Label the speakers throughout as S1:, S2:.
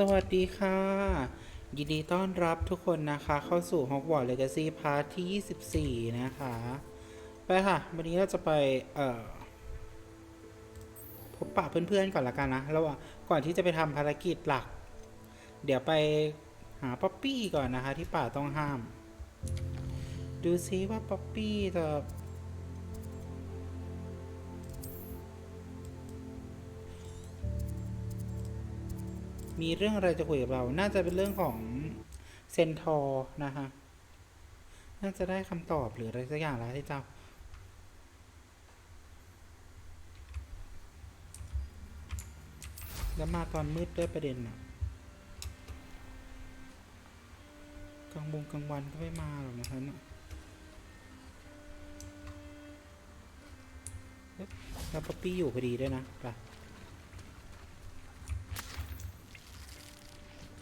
S1: สวัสดีค่ะยินดีต้อนรับทุกคนนะคะเข้าสู่ Hogwarts Legacy พาร์ทที่24นะคะไปค่ะวันนี้เราจะไปพบปะเพื่อนๆก่อนละกันนะแล้วก่อนที่จะไปทำภารกิจหลักเดี๋ยวไปหาป๊อปปี้ก่อนนะคะที่ป่าต้องห้ามดูซิว่าป๊อปปี้จะมีเรื่องอะไรจะคุยกับเรา น่าจะเป็นเรื่องของเซนทอร์นะคะน่าจะได้คำตอบหรืออะไรสักอย่างแล้วที่เจ้าแล้วมาตอนมืดด้วยประเด็นอะกลางวันก็ไม่มาหรอกนะคะเนี่ยแล้วป๊อปปี้อยู่พอดีด้วยนะไป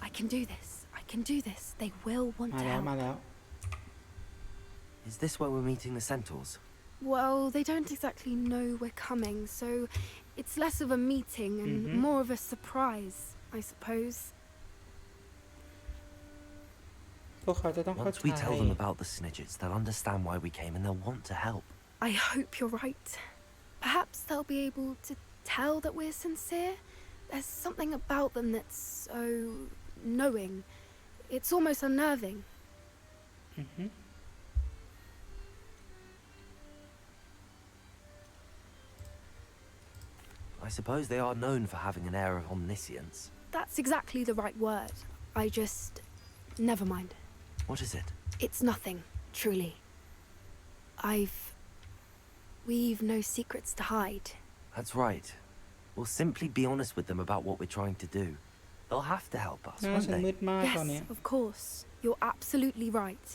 S2: I can do this. I can do this. They will want to help.
S1: มาแล้ว
S3: Is this where we're meeting the centaurs?
S2: Well, they don't exactly know we're coming, so it's less of a meeting and more of a surprise, I suppose.
S1: พวกเขาจะต้องเข้า
S3: Once
S1: ใจ
S3: we tell them about the Snidgets, they'll understand why we came and they'll want to help.
S2: I hope you're right. Perhaps they'll be able to tell that we're sincere. There's something about them that's so knowing. It's almost unnerving.
S3: I suppose they are known for having an air of omniscience.
S2: That's exactly the right word. I just... Never mind.
S3: What is it?
S2: It's nothing, truly. We've no secrets to hide.
S3: That's right. We'll simply be honest with them about what we're trying to do. They'll have to help us,
S1: หน้า
S3: won't
S1: ฉันมื
S3: they?
S1: ดมากตอนนี้
S2: Yes, of course. You're absolutely right.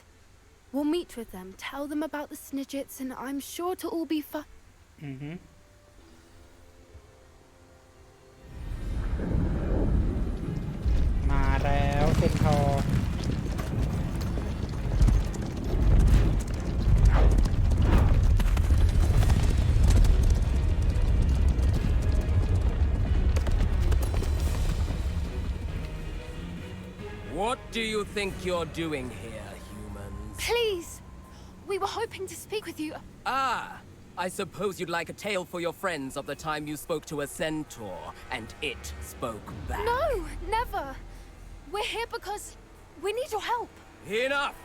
S2: We'll meet with them, tell them about the Snidgets, and I'm sure to all be fun.
S1: มาแล้วเซนทอร์
S4: What do you think you're doing here, humans?
S2: Please! We were hoping to speak with you.
S4: Ah, I suppose you'd like a tale for your friends of the time you spoke to a centaur and it spoke back.
S2: No, never. We're here because we need your help.
S4: Enough!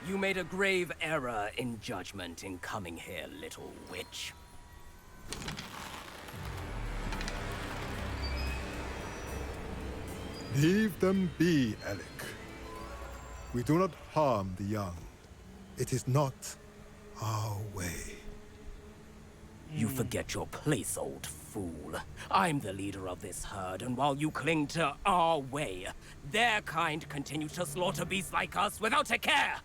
S4: You made a grave error in judgment in coming here, little witch.
S5: Leave them be, Alec. We do not harm the young. It is not our way.
S4: You forget your place, old fool. I'm the leader of this herd, and while you cling to our way, their kind continue to slaughter beasts like us without a care.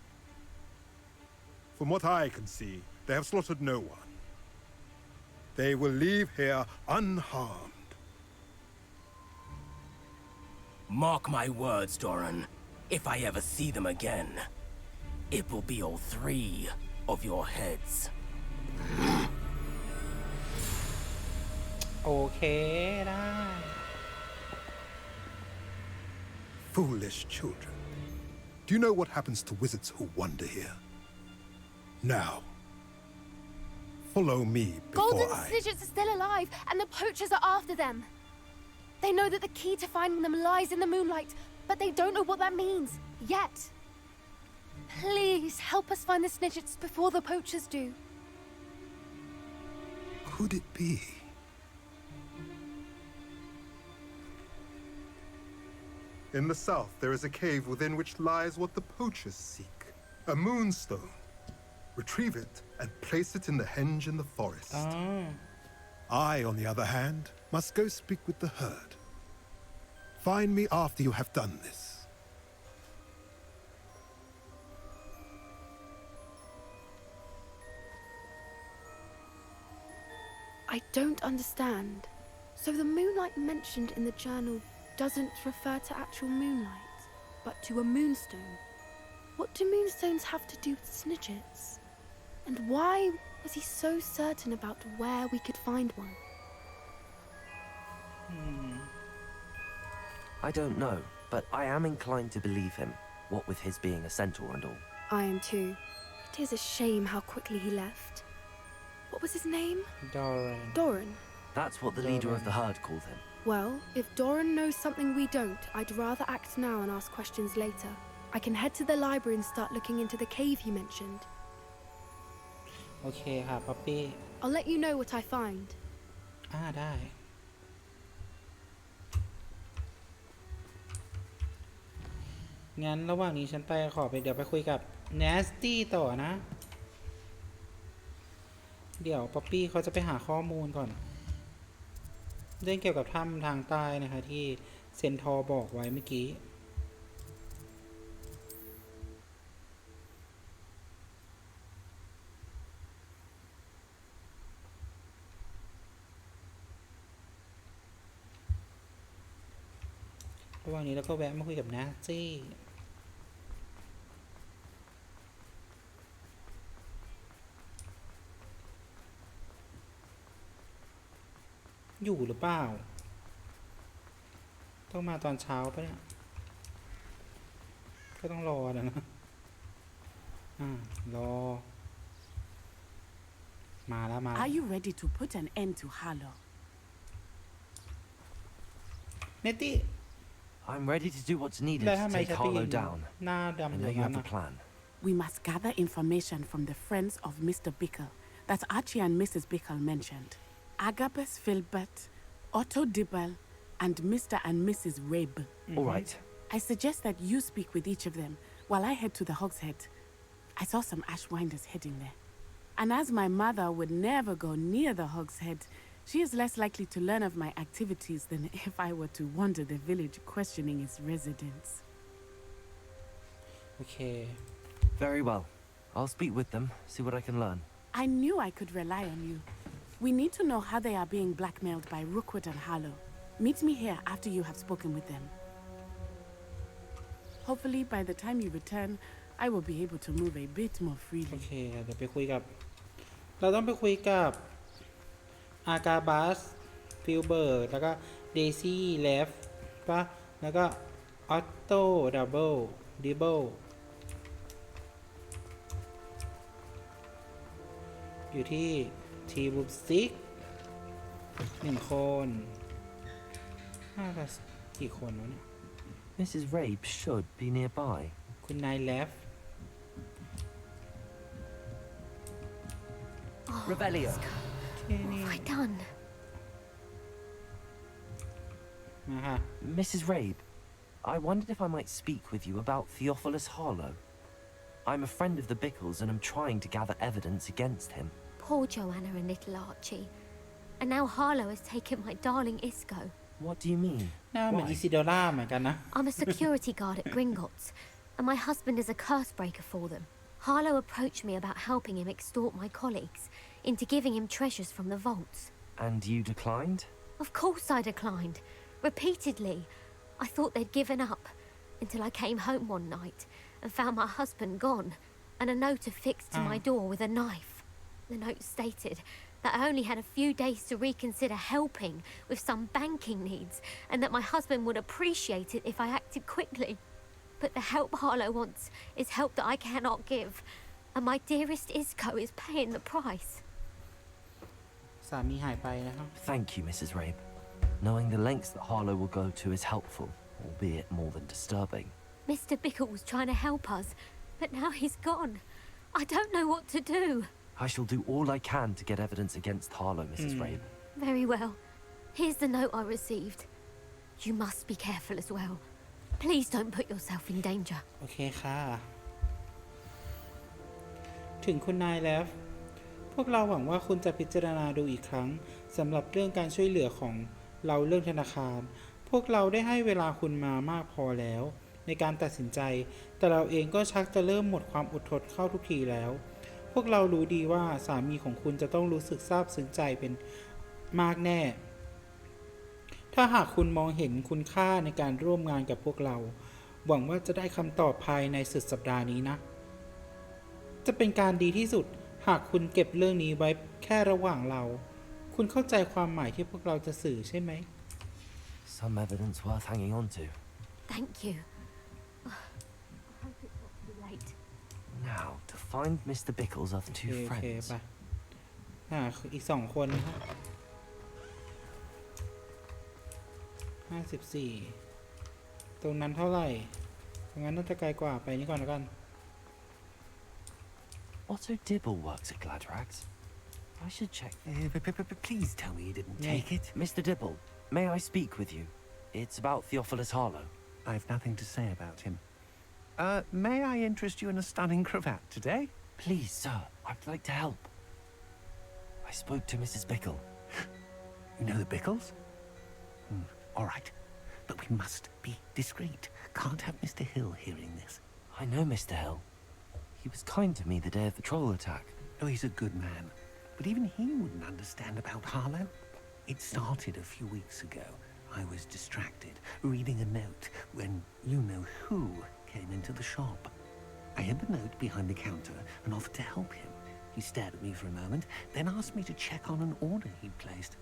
S5: From what I can see, they have slaughtered no one. They will leave here unharmed.
S4: Mark my words, Doran. If I ever see them again, it will be all three of your heads.
S1: โอเคได้
S5: Foolish children. Do you know what happens to wizards who wander here? Now, follow me before
S2: Golden
S5: I...
S2: Snidgets are still alive, and the poachers are after them. They know that the key to finding them lies in the moonlight, but they don't know what that means, yet. Please, help us find the Snidgets before the poachers do.
S5: Could it be? In the south, there is a cave within which lies what the poachers seek. A moonstone. Retrieve it and place it in the henge in the forest. I, on the other hand, must go speak with the herd. Find me after you have done this.
S2: I don't understand. So the moonlight mentioned in the journal doesn't refer to actual moonlight, but to a moonstone. What do moonstones have to do with Snidgets? And why was he so certain about where we could find one?
S3: I don't know, but I am inclined to believe him, what with his being a centaur and all.
S2: I am too. It is a shame how quickly he left. What was his name?
S1: Doran.
S2: Doran.
S3: That's what the leader of the herd called him.
S2: Well, if Doran knows something we don't, I'd rather act now and ask questions later. I can head to the library and start looking into the cave you mentioned.
S1: โอเคค่ะป๊อปปี้
S2: I'll let you know what I find.
S1: ได้ งั้นระหว่างนี้ฉันไปเดี๋ยวไปคุยกับ Nasty ต่อนะ เดี๋ยวป๊อปปี้เขาจะไปหาข้อมูลก่อน เรื่องเกี่ยวกับถ้ำทางใต้นะคะที่เซนทอร์บอกไว้เมื่อกี้ ระหว่างนี้เราก็แวะมาคุยกับนาซี่อยู่หรือเปล่าต้องมาตอนเช้าปะเนี่ยก็ต้องรอนะรอมาแล้ว
S6: Are you ready to put an end to Harlow?
S1: เนตตี้
S3: I'm ready to do what's needed
S1: แล้ว
S3: to
S1: ทำไม
S3: take
S1: ฉันไปยื
S3: Harlow
S1: น
S3: down.
S1: หน้า
S3: I
S1: ดำอ
S3: know
S1: ย่าง
S3: you
S1: นั้น
S3: have a
S1: นะ
S3: plan.
S6: We must gather information from the friends of Mr. Bickle that Archie and Mrs. Bickle mentioned. Agabus Filbert, Otto Dibble, and Mr. and Mrs. Rabe.
S3: All right.
S6: I suggest that you speak with each of them while I head to the Hog's Head. I saw some Ashwinders heading there. And as my mother would never go near the Hog's Head, she is less likely to learn of my activities than if I were to wander the village questioning its residents.
S1: โอเค
S3: Very well. I'll speak with them, see what I can learn.
S6: I knew I could rely on you. We need to know how they are being blackmailed by Rookwood and Harlow. Meet me here after you have spoken with them. Hopefully, by the time you return, I will be able to move a bit more
S1: โอ
S6: freely.
S1: เคเดี๋ยวไปคุยกับเราต้องไปคุยกับอากาบัสฟิลเบิร์ดแล้วก็เดซี่เลฟปะแล้วก็ออตโต้ดับเบิลดิเบิลอยู่ที่ทีบูสติก1 คนน่าจะกี่คนวะเนี่ย
S3: Mrs. Rabe should be nearby.
S1: คุณนายเลฟ
S3: Rebellion.
S1: แค่นี้
S7: Right done.
S1: มาค่ะ
S3: Mrs. Rabe, I wondered if I might speak with you about Theophilus Harlow. I'm a friend of the Bickles and I'm trying to gather evidence against him.
S7: Poor Joanna and little Archie. And now Harlow has taken my darling Isco.
S3: What do you mean?
S1: หน้าเหมือน
S3: Why?
S1: อิซิโดราเหมือนกันนะ
S7: I'm a security guard at Gringotts, and my husband is a curse breaker for them. Harlow approached me about helping him extort my colleagues into giving him treasures from the vaults.
S3: And you declined?
S7: Of course I declined. Repeatedly. I thought they'd given up until I came home one night and found my husband gone and a note affixed to my door with a knife. The note stated that I only had a few days to reconsider helping with some banking needs and that my husband would appreciate it if I acted quickly. But the help Harlow wants is help that I cannot give, and my dearest Isco is paying the price.
S1: สามีหายไปนะครับ
S3: Thank you, Mrs. Rabe. Knowing the lengths that Harlow will go to is helpful, albeit more than disturbing.
S7: Mr. Bickle was trying to help us, but now he's gone. I don't know what to do.
S3: I shall do all I can to get evidence against Harlow, Mrs. Rabe.
S7: Very well. Here's the note I received. You must be careful as well. Please don't put yourself in danger.
S1: โอเคค่ะ ถึงคุณนายแล้ว พวกเราหวังว่าคุณจะพิจารณาดูอีกครั้งสำหรับเรื่องการช่วยเหลือของเราเรื่องธนาคาร พวกเราได้ให้เวลาคุณมามากพอแล้วในการตัดสินใจ แต่เราเองก็ชักจะเริ่มหมดความอดทนเข้าทุกทีแล้ว พวกเรารู้ดีว่าสามีของคุณจะต้องรู้สึกซาบซึ้งใจเป็นมากแน่ ถ้าหากคุณมองเห็นคุณค่าในการร่วมงานกับพวกเรา หวังว่าจะได้คำตอบภายในสุดสัปดาห์นี้นะ จะเป็นการดีที่สุดหากคุณเก็บเรื่องนี้ไว้แค่ระหว่างเรา คุณเข้าใจความหมายที่พวกเราจะสื่อใช่ไหม
S3: Some evidence worth hanging on to.
S7: Thank you. I hope it's not too late.
S3: Now, to find Mr. Bickle's other
S1: โอเค
S3: two
S1: โอเค
S3: friends.
S1: ไปอีก2 คนนะฮะ54 ตรงนั้นเท่าไหร่ตรงนั้นน่าจะไกลกว่าไปนี่ก่อนแล้วกัน
S3: Otto Dibble works at Gladrags. I should check.
S8: Please tell me you didn't
S1: Yeah.
S8: take it.
S3: Mr. Dibble, may I speak with you? It's about Theophilus Harlow.
S8: I've nothing to say about him. May I interest you in a stunning cravat today?
S3: Please, sir, I'd like to help. I spoke to Mrs. Bickle.
S8: You know the Bickles? All right. But we must be discreet. Can't have Mr. Hill hearing this.
S3: I know Mr. Hill. He was kind to me the day of the troll attack.
S8: Oh, he's a good man. But even he wouldn't understand about Harlow. It started a few weeks ago. I was distracted, reading a note, when you-know-who came into the shop. I hid the note behind the counter and offered to help him. He stared at me for a moment, then asked me to check on an order he'd placed.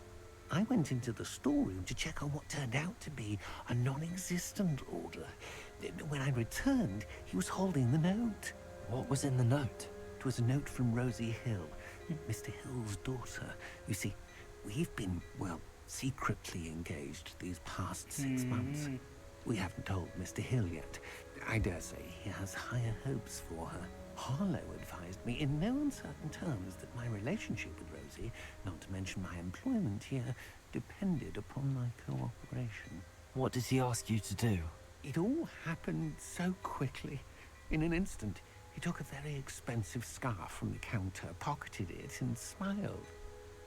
S8: I went into the storeroom to check on what turned out to be a non-existent order. When I returned, he was holding the note.
S3: What was in the note?
S8: It was a note from Rosie Hill, Mr. Hill's daughter. You see, we've been, well, secretly engaged these past 6 months. We haven't told Mr. Hill yet. I dare say he has higher hopes for her. Harlow advised me in no uncertain terms that my relationship with Rosie, not to mention my employment here, depended upon my cooperation.
S3: What did he ask you to do?
S8: It all happened so quickly. In an instant, he took a very expensive scarf from the counter, pocketed it, and smiled.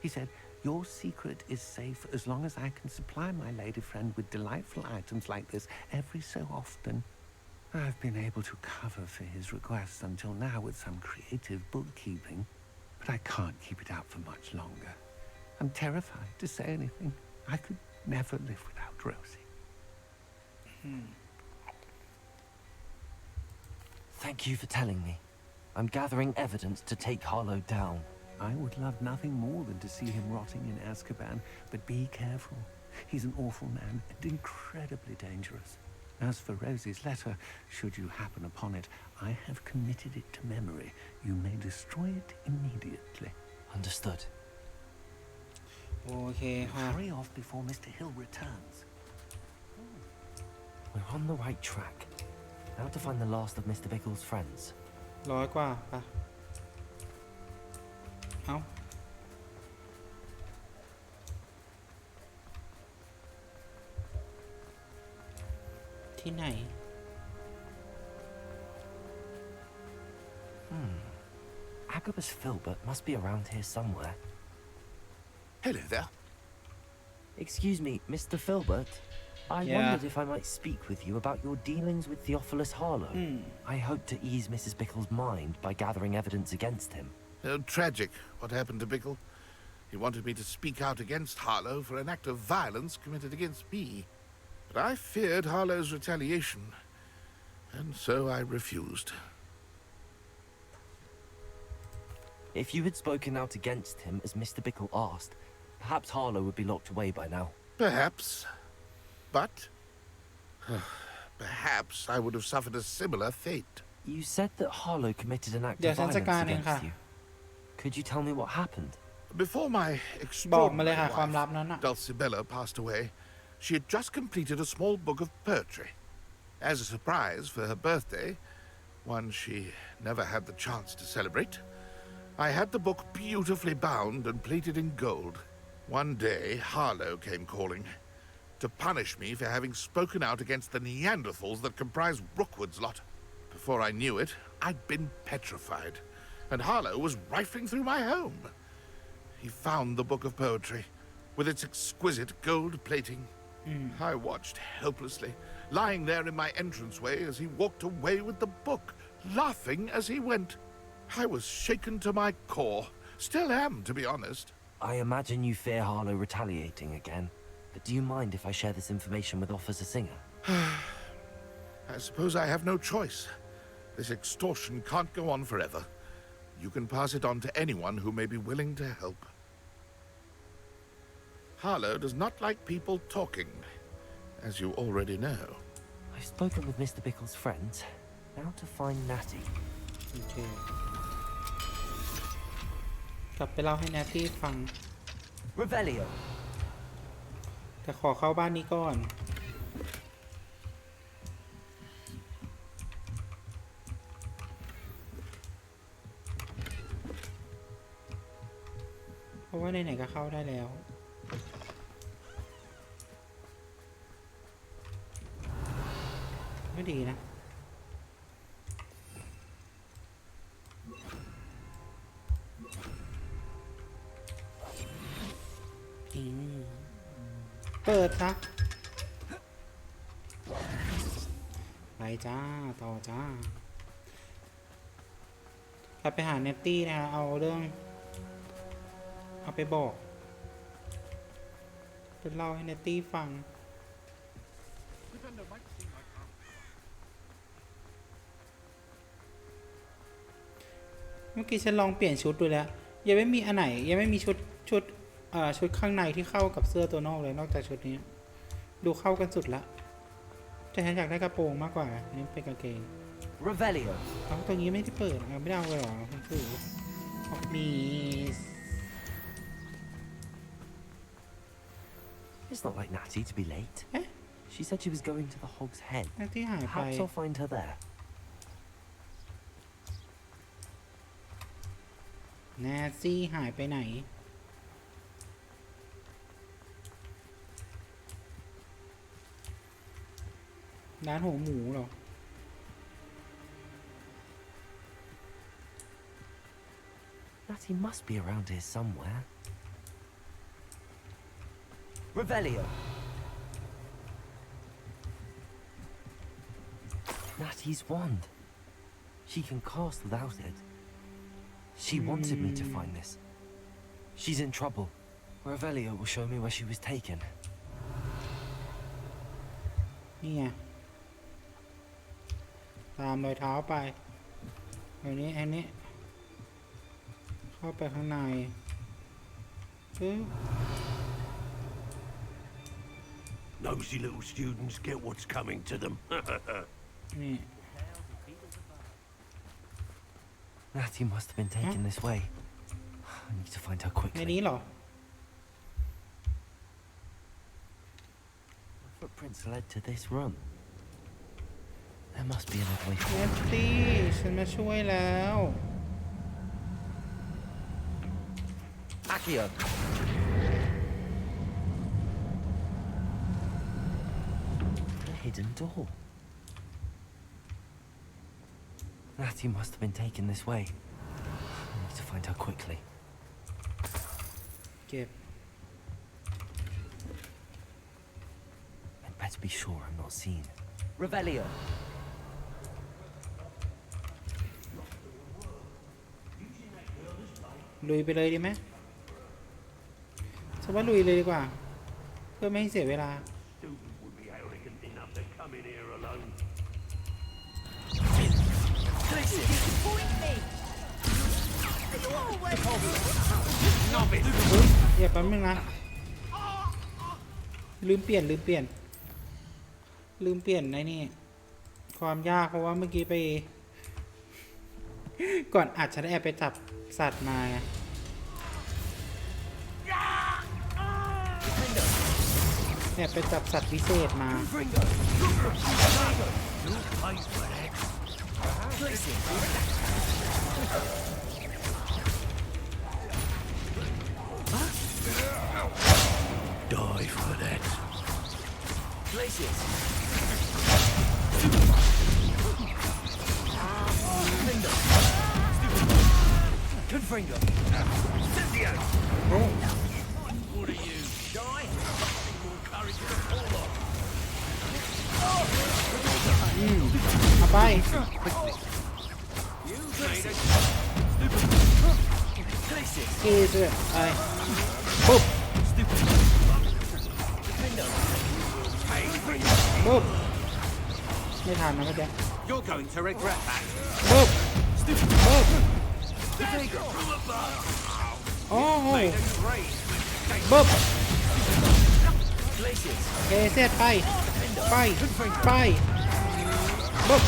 S8: He said, "Your secret is safe as long as I can supply my lady friend with delightful items like this every so often." I've been able to cover for his requests until now with some creative bookkeeping, but I can't keep it out for much longer. I'm terrified to say anything. I could never live without Rosie.
S3: Thank you for telling me. I'm gathering evidence to take Harlow down.
S8: I would love nothing more than to see him rotting in Azkaban, but be careful. He's an awful man and incredibly dangerous. As for Rosie's letter, should you happen upon it, I have committed it to memory. You may destroy it immediately.
S3: Understood.
S1: โอเคค่ะ
S8: Hurry off before Mr. Hill returns.
S3: We're on the right track. Now to find the last of Mr. Bickle's friends.
S1: 100 กว่าไปเอ้าที่ไหน
S3: Agabus Filbert must be around here somewhere.
S9: Hello there.
S3: Excuse me, Mr. Filbert. I
S1: Yeah.
S3: wondered if I might speak with you about your dealings with Theophilus Harlow. I hope to ease Mrs. Bickle's mind by gathering evidence against him.
S9: Tragic what happened to Bickle. He wanted me to speak out against Harlow for an act of violence committed against me. But I feared Harlow's retaliation, and so I refused.
S3: If you had spoken out against him as Mr. Bickle asked, perhaps Harlow would be locked away by now.
S9: Perhaps. But perhaps I would have suffered a similar fate.
S3: You said that Harlow committed an act
S1: เดี๋ย
S3: of
S1: วฉันจัด
S3: violence
S1: การเองค่ะ
S3: against you. Could you tell me what happened?
S9: Before my
S1: บอกมาเลย
S9: extraordinary
S1: ค่ะความลับ
S9: wife,
S1: นั้นอะ
S9: Dulcibella, passed away, she had just completed a small book of poetry. As a surprise for her birthday, one she never had the chance to celebrate, I had the book beautifully bound and plated in gold. One day, Harlow came calling to punish me for having spoken out against the Neanderthals that comprise Rookwood's lot. Before I knew it, I'd been petrified, and Harlow was rifling through my home. He found the book of poetry, with its exquisite gold plating. I watched helplessly, lying there in my entranceway as he walked away with the book, laughing as he went. I was shaken to my core. Still am, to be honest.
S3: I imagine you fear Harlow retaliating again, but do you mind if I share this information with Officer Singer?
S9: I suppose I have no choice. This extortion can't go on forever. You can pass it on to anyone who may be willing to help. Harlow does not like people talking. as you already know.
S3: I've spoken with Mr. Bickle's friends. Now to find Natty.
S1: โอเคกลับไปเล่าให้แนตตี้ฟัง
S3: Revelio.
S1: แต่ขอเข้าบ้านนี้ก่อนเพราะว่าไหนๆก็เข้าได้แล้วไม่ดีนะเปิดซะไปจ้าต่อจ้ากลับไปหาเนตตี้นะเอาเรื่องเอาไปบอกเป็นเล่าให้เนตตี้ฟังเมื่อกี้ฉันลองเปลี่ยนชุดดูแล้วยังไม่มีอันไหนยังไม่มีชุดข้างในที่เข้ากับเสื้อตัวนอกเลยนอกจากชุดนี้ดูเข้ากันสุดละแต่ฉันอยากได้กระโปรงมากกว่านี่เป็นกางเกง
S3: Revelio.
S1: เอาตรงนี้ไม่ได้เปิดไม่ได้เอาไปหรอคุณคือมี
S3: It's not like Natty to be late.
S1: Eh?
S3: She said she was going to the Hog's Head.
S1: นั่นที่หายไป
S3: Perhaps I'll find her there.
S1: แนนซี่หายไปไหนร้านหัวหมูเหรอ
S3: Natty must be around here somewhere. Revelio. Natty's wand. She can cast without it. She wanted me to find this. She's in trouble. Revelio will show me where she was taken.
S1: นี่ไงตามรอยเท้าไปอันนี้เข้าไปข้างใน
S10: Nosy little students get what's coming to them.
S1: นี่
S3: Natty must have been taken this way. I need to find her
S1: ในนี้
S3: quickly.
S1: เหรอ
S3: The footprints led to this room. There must be another way
S1: แน
S3: forward.
S1: ตตี้ฉันมาช่วยแล้ว
S3: Accio. A hidden door. Natty must have been taken this way. I need to find her quickly.
S1: เก็บ
S3: I'd better be sure I'm not seen. Revelio.
S1: ลุยไปเลยดีไหมฉันว่าลุยเลยดีกว่าเพื่อไม่ให้เสียเวลา
S10: Students would be arrogant enough to come in here alone.
S11: Point me.
S10: Novice.
S1: อย่าแป๊บนึงนะลืมเปลี่ยนไอ้นี่ความยากเพราะว่าเมื่อกี้ไปก่อนอาจจะได้แอบไปจับสัตว์มาแอบไปจับสัตว์พิเศษมา
S10: Die for that.
S3: Glaciers. Confringo.
S10: What are you, shy? More courage than a bulldog.
S1: เอาไป
S3: Glaciers.
S1: เอเสือไปปุ๊บปุ๊บไม่ทันนะเมื่อกี้
S10: You're going to regret that.
S1: ปุ๊บปุ๊บโอ้โหปุ๊บ
S3: Glaciers.
S1: เอเสือไป ไปไปบุ๊บ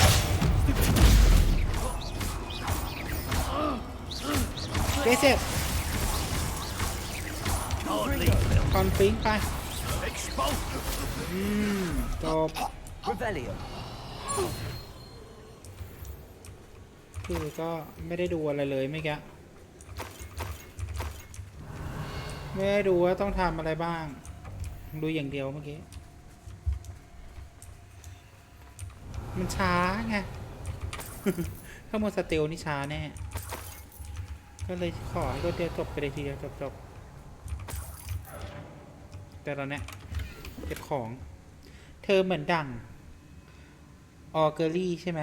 S1: เกสเซ็ตคอนฟิงไปจบ
S3: Revelio.
S1: คือก็ไม่ได้ดูอะไรเลยไม่แกไม่ได้ดูว่าต้องทำอะไรบ้างดูอย่างเดียวเมื่อกี้มันช้าไง ถ้าโมสเตลนี่ช้าแน่ก็เลยขอให้รวดเดียวจบไปเลยทีเดียวจบแต่ตอนเนี้ยเก็บของเธอเหมือนดังออเกอรี่ใช่ไหม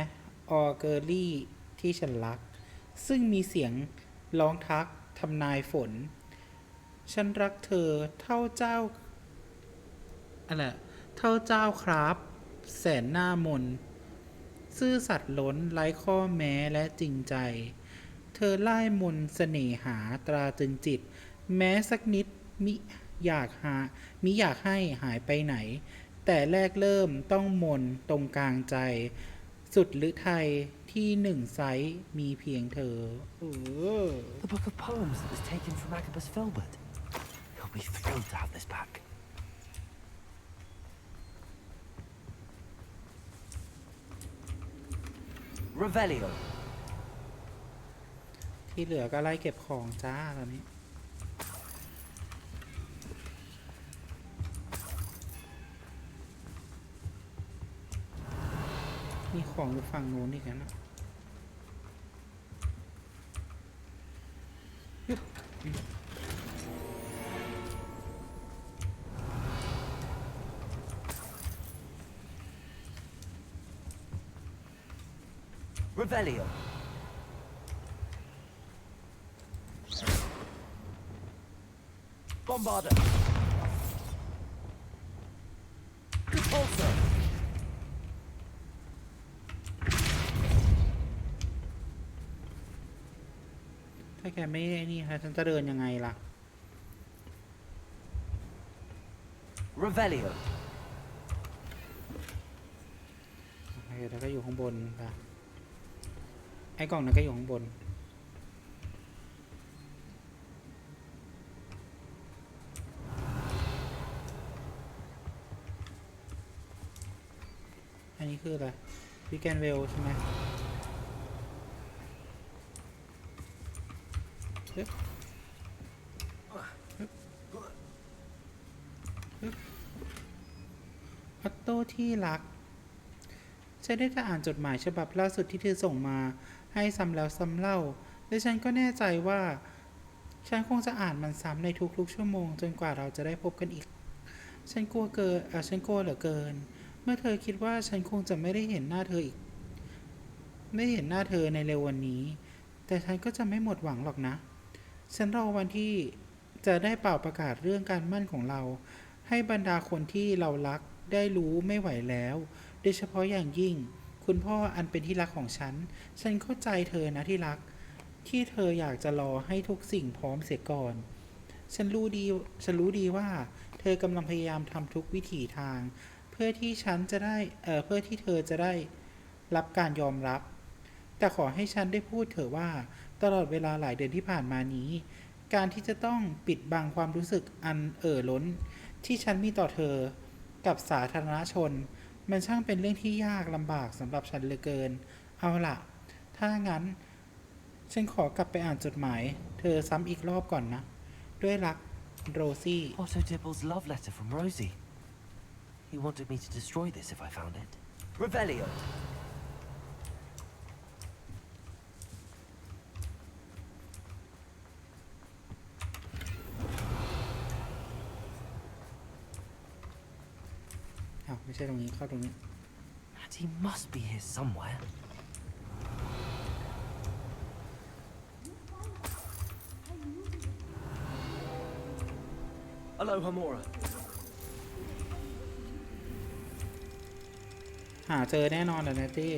S1: ออเกอรี่ที่ฉันรักซึ่งมีเสียงร้องทักทำนายฝนฉันรักเธอเท่าเจ้าอะไรเท่าเจ้าครับแสนหน้ามนซื่อสัตย์ล้นไร้ข้อแม้และจริงใจเธอไล่มนเสน่หาตราตรึงจิตแม้สักนิดมิอยากให้หายไปไหนแต่แรกเริ่มต้องมนตรงกลางใจสุดฤทัยที่หนึ่งไซส์มีเพียงเธอ
S3: The book of poems that was taken from Agabus Filbert. He'll be thrilled to have this back. Revelio.
S1: ที่เหลือก็ไล่เก็บของจ้าตอนนี้มีของอยู่ฝั่งโน้นอีกนะ
S3: Revelio. Bombarder. Repulsor.
S1: ถ้าแกไม่ได้นี่ค่ะฉันจะเดินยังไงล่ะ
S3: Revelio.
S1: โอเคแล้วก็อยู่ข้างบนค่ะไอ้กล่องนั้นก็อยู่ข้างบนอันนี้คืออะไรวิแกนเวลใช่ไหมออตโต้ที่รักฉันได้จะอ่านจดหมายฉบับล่าสุดที่เธอส่งมาให้ซ้ำแล้วซ้ำเล่าและฉันก็แน่ใจว่าฉันคงจะอ่านมันซ้ำในทุกๆชั่วโมงจนกว่าเราจะได้พบกันอีกฉันกลัวเหลือเกินเมื่อเธอคิดว่าฉันคงจะไม่ได้เห็นหน้าเธออีกไม่เห็นหน้าเธอในเร็ววันนี้แต่ฉันก็จะไม่หมดหวังหรอกนะฉันรอวันที่จะได้เป่าประกาศเรื่องการมั่นของเราให้บรรดาคนที่เรารักได้รู้ไม่ไหวแล้วโดยเฉพาะอย่างยิ่งคุณพ่ออันเป็นที่รักของฉันเข้าใจเธอนะที่รักที่เธออยากจะรอให้ทุกสิ่งพร้อมเสียก่อนฉันรู้ดีว่าเธอกำลังพยายามทำทุกวิถีทางเพื่อที่เธอจะได้รับการยอมรับแต่ขอให้ฉันได้พูดเถอะว่าตลอดเวลาหลายเดือนที่ผ่านมานี้การที่จะต้องปิดบังความรู้สึกอันล้นที่ฉันมีต่อเธอกับสาธารณชนมันช่างเป็นเรื่องที่ยากลำบากสำหรับฉันเหลือเกินเอาล่ะถ้างั้นฉันขอกลับไปอ่านจดหมายเธอซ้ำอีกรอบก่อนนะด้วยรักโรซี่
S3: Otto Dibble's love letter from Rosie. He wanted me to destroy this if I found it. Revelio.
S1: Oh, ไม่ใช่ตรงนี้เข้าตรงนี้
S3: And he must be here somewhere. Alohomora.
S1: หาเจอแน่นอนแหละนะตี้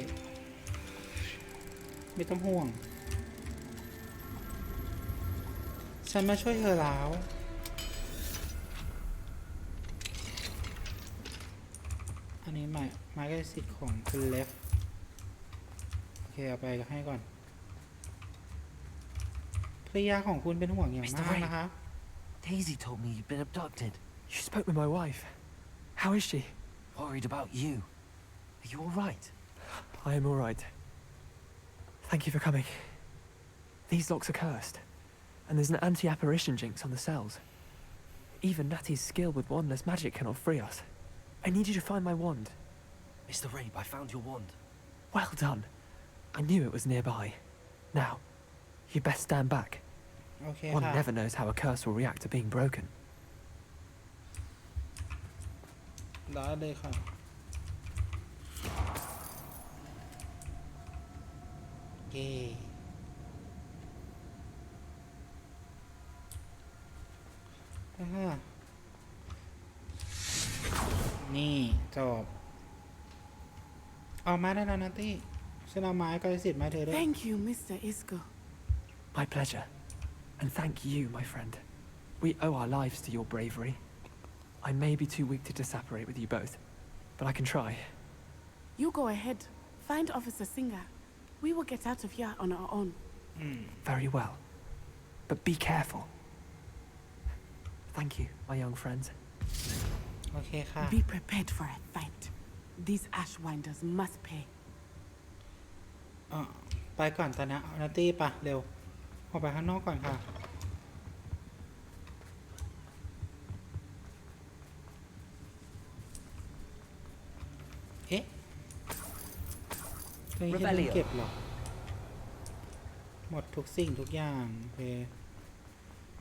S1: ไม่ต้องห่วงฉันมาช่วยเธอแล้วอัน นี้ไม้ใกล้สิทธิ์ของคุณเลฟโอเคเอาไปให้ก่อนภรรยาของคุณเป็นห่วงอย่างมากนะคะ
S3: Daisy told me you'd been abducted.
S12: You spoke with my wife. How is she?
S3: Worried about you. Are you all right?
S12: I am all right. Thank you for coming. These locks are cursed, and there's an anti-apparition jinx on the cells. Even Natty's skill with wandless magic cannot free us. I need you to find my wand.
S3: Mr. Rabe, I found your wand.
S12: Well done. I knew it was nearby. Now, you best stand back.
S1: Okay,
S12: One never knows how a curse will react to being broken.
S1: ได้เลยค่ะเย่นี่จบเอามาได้แล้วนะตี้ฉันเอาไม้กระสิทธิ์มาเธอด้วย
S6: Thank you, Mr. Isco.
S12: My pleasure. And thank you, my friend. We owe our lives to your bravery. I may be too weak to disapparate with you both, but I can try.
S6: You go ahead. Find Officer Singer. We will get out of here on our own.
S12: Very well. But be careful. Thank you, my young friends.
S1: โอเคค่ะ
S6: Be prepared for a fight. These Ashwinders must pay.
S1: ไปก่อนตอนนี้นาตี้ปะเร็วออกไปข้างนอกก่อนค่ะเอ๊ะตรงนี้ที่เก็บหรอหมดทุกสิ่งทุกอย่างโอเค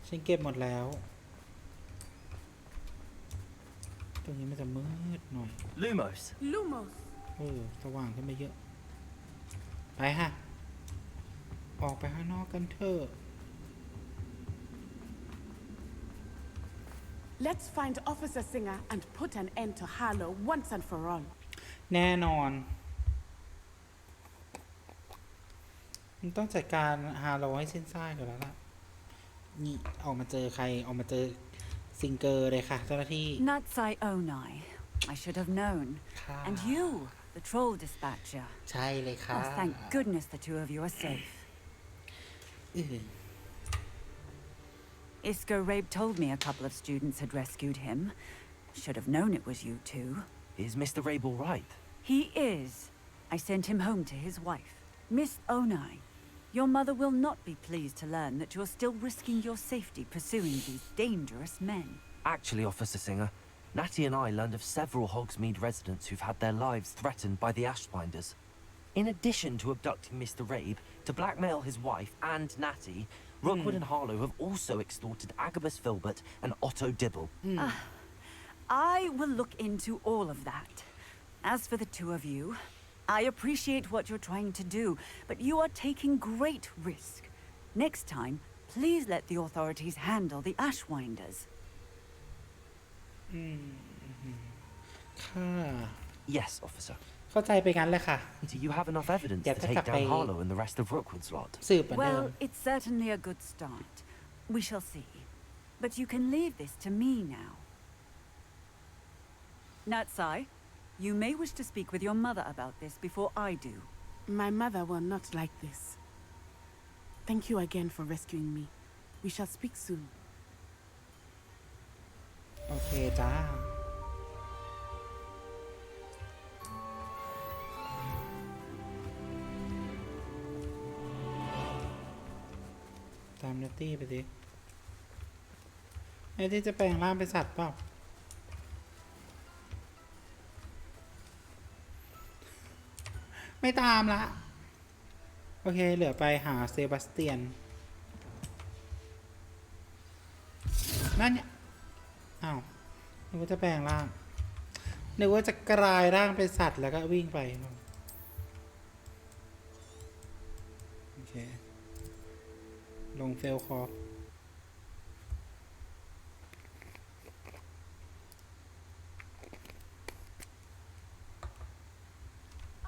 S1: ฉันเก็บหมดแล้วตรงนี้มันจะมืดหน่อย
S3: Lumos.
S6: Lumos.
S1: สว่างขึ้นไปเยอะไปฮะออกไปข้างนอกกันเถอะ
S6: Let's find Officer Singer and put an end to Harlow once and for all.
S1: แน่นอนมันต้องจัดการฮาโลให้สิ้นซากอยู่แล้วล่ะนี่ออกมาเจอใครออกมาเจอซิงเกอร์เลยค่ะเจ้าหน้าที่
S11: Natsai Onai. I should have known. And you, the troll dispatcher.
S1: ใช่เลยค่ะ
S11: Oh, thank goodness the two of you are safe. Isco Rabe told me a couple of students had rescued him. Should have known it was you two.
S3: Is Mr. Rabe all right?
S11: He is. I sent him home to his wife. Miss Onai, your mother will not be pleased to learn that you're still risking your safety pursuing these dangerous men.
S3: Actually, Officer Singer, Natty and I learned of several Hogsmeade residents who've had their lives threatened by the Ashbinders. In addition to abducting Mr. Rabe to blackmail his wife and Natty, Rookwood and Harlow have also extorted Agabus Filbert and Otto Dibble.
S11: I will look into all of that. As for the two of you, I appreciate what you're trying to do, but you are taking great risk. Next time, please let the authorities handle the Ashwinders.
S1: ค่ะ
S3: Yes, officer.
S1: เข้าใจไปงั้นเลยค่ะ
S3: Do you have enough evidence
S1: Yeah,
S3: to take down Harlow and the rest of Rookwood's lot?
S1: สืบเหมือนเดิม
S11: Well, it's certainly a good start. We shall see. But you can leave this to me now. Natsai, you may wish to speak with your mother about this before I do.
S6: My mother will not like this. Thank you again for rescuing me. We shall speak soon.
S1: โอเคจ้าตามนัตตี้ไปสิไอ้ที่จะแปลงร่างเป็นสัตว์เปล่าไม่ตามละโอเคเหลือไปหาเซบาสเตียนนั่นเนี่ยอ้าวนึกว่าจะแปลงร่างนึกว่าจะกลายร่างเป็นสัตว์แล้วก็วิ่งไปโอเคลงเฟลคอร์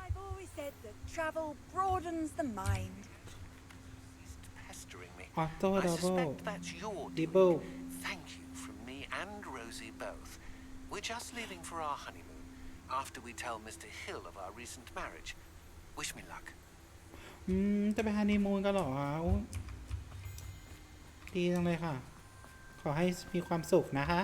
S11: I've always said that travel broadens the mind.
S8: He's pestering me.
S1: ออโต้
S8: I
S1: ดับเบิล
S8: suspect that's your
S1: ดิ
S8: doing.
S1: เบิล
S8: Thank you from me and Rosie both. We're just leaving for our honeymoon. after we tell Mr. Hill of our recent marriage. Wish me luck.
S1: จะไปฮันนีมูนกันเหรออุ๊ยดีจังเลยค่ะ ขอให้มีความสุขนะคะ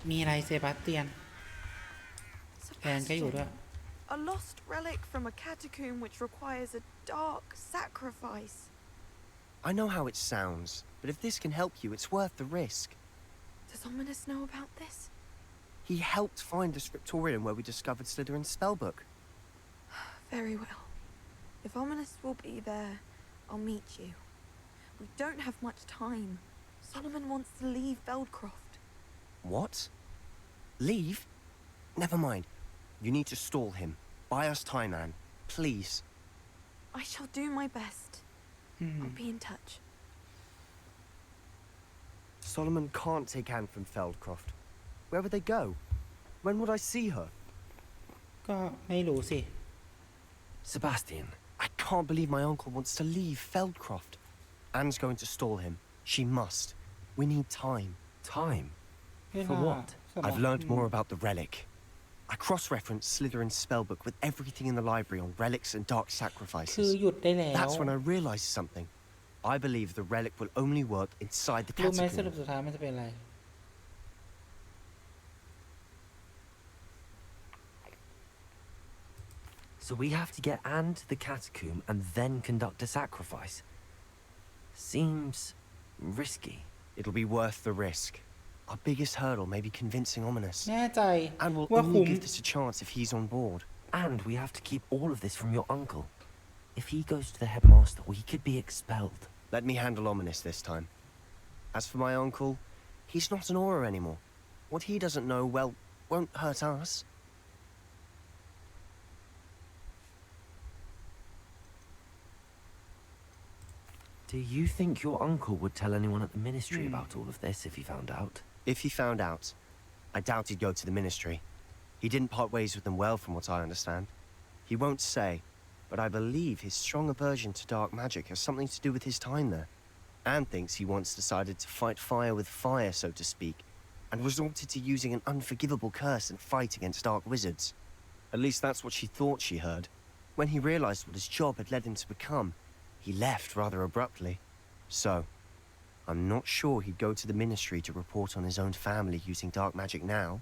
S1: มีอะไรเซบาสเตียนแอนก็อยู่ด้วย
S2: A lost relic from a catacomb which requires a dark sacrifice.
S13: I know how it sounds, but if this can help you, it's worth the risk.
S2: Does Ominous know about this?
S13: He helped find the scriptorium where we discovered Slytherin's spellbook.
S2: Very well. If Ominous will be there, I'll meet you. We don't have much time. Solomon wants to leave Feldcroft.
S13: What? Leave? Never mind. You need to stall him. Buy us time, Anne. Please.
S2: I shall do my best. I'll be in touch.
S13: Solomon can't take Anne from Feldcroft. Where would they go? When would I see her?
S1: ก็ไม่รู้สิ
S3: Sebastian.
S13: I can't believe my uncle wants to leave Feldcroft. Anne's going to stall him. She must. We need time.
S3: Time?
S1: เว
S3: For
S1: ลา
S3: what?
S1: สำหรับ
S13: I've learned more about the relic. I cross-referenced Slytherin's spellbook with everything in the library on relics and dark
S1: คือ
S13: sacrifices.
S1: หยุดได้แล้ว
S13: That's when I realized something. I believe the relic will only work inside the
S1: รู้ไหมสรุป
S13: catacomb.
S1: สุดท้ายมันจะเป็นอะไร
S3: So we have to get Anne to the catacomb and then conduct a sacrifice. Seems risky.
S13: It'll be worth the risk. Our biggest hurdle may be convincing Ominous.
S1: แน่ใจ
S13: And we'll
S1: ว่าคุ้
S13: only
S1: ม
S13: give this a chance if he's on board.
S3: And we have to keep all of this from your uncle. If he goes to the headmaster, we could be expelled.
S13: Let me handle Ominous this time. As for my uncle, he's not an Auror anymore. What he doesn't know, well, won't hurt us.
S3: Do you think your uncle would tell anyone at the ministry about all of this if he found out?
S13: If he found out, I doubt he'd go to the ministry. He didn't part ways with them well, from what I understand. He won't say, but I believe his strong aversion to dark magic has something to do with his time there. Anne thinks he once decided to fight fire with fire, so to speak, and resorted to using an unforgivable curse and fight against dark wizards. At least that's what she thought she heard. When he realized what his job had led him to become, he left rather abruptly. So, I'm not sure he'd go to the ministry to report on his own family using dark magic now.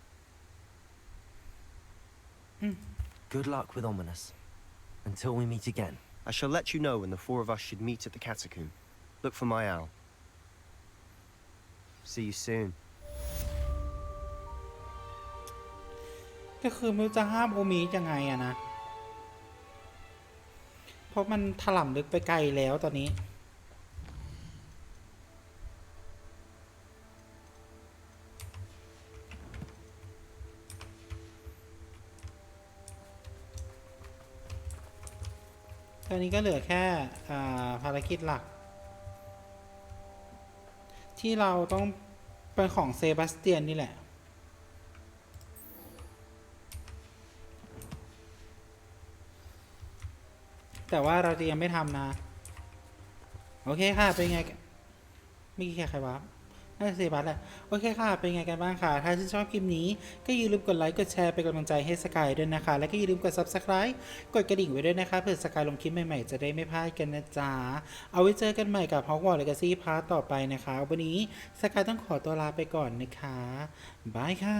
S3: Good luck with Ominous. Until we meet again.
S13: I shall let you know when the four of us should meet at the catacomb. Look for my owl. See you soon.
S1: ก็คือไม่รู้จะห้ามโอมิยังไงอะนะ เพราะมันถล่ำลึกไปไกลแล้วตอนนี้ ตอนนี้ก็เหลือแค่ภารกิจหลัก ที่เราต้องเป็นของเซบาสเตียนนี่แหละ แต่ว่าเราจะยังไม่ทำนะ โอเคค่ะ เป็นไงไม่กี่ใครวะน่าจะเซบาสแหละ โอเคค่ะ เป็นไงกันบ้างค่ะ ถ้าชื่นชอบคลิปนี้ก็อย่าลืมกดไลค์กดแชร์เป็นกำลังใจให้สกายด้วยนะคะ และก็อย่าลืมกด Subscribe กดกระดิ่งไว้ด้วยนะคะเพื่อสกายลงคลิปใหม่ๆจะได้ไม่พลาดกันนะจ๊ะ เอาไว้เจอกันใหม่กับ Hogwarts Legacy พาร์ทต่อไปนะคะ วันนี้สกายต้องขอตัวลาไปก่อนนะคะบายค่ะ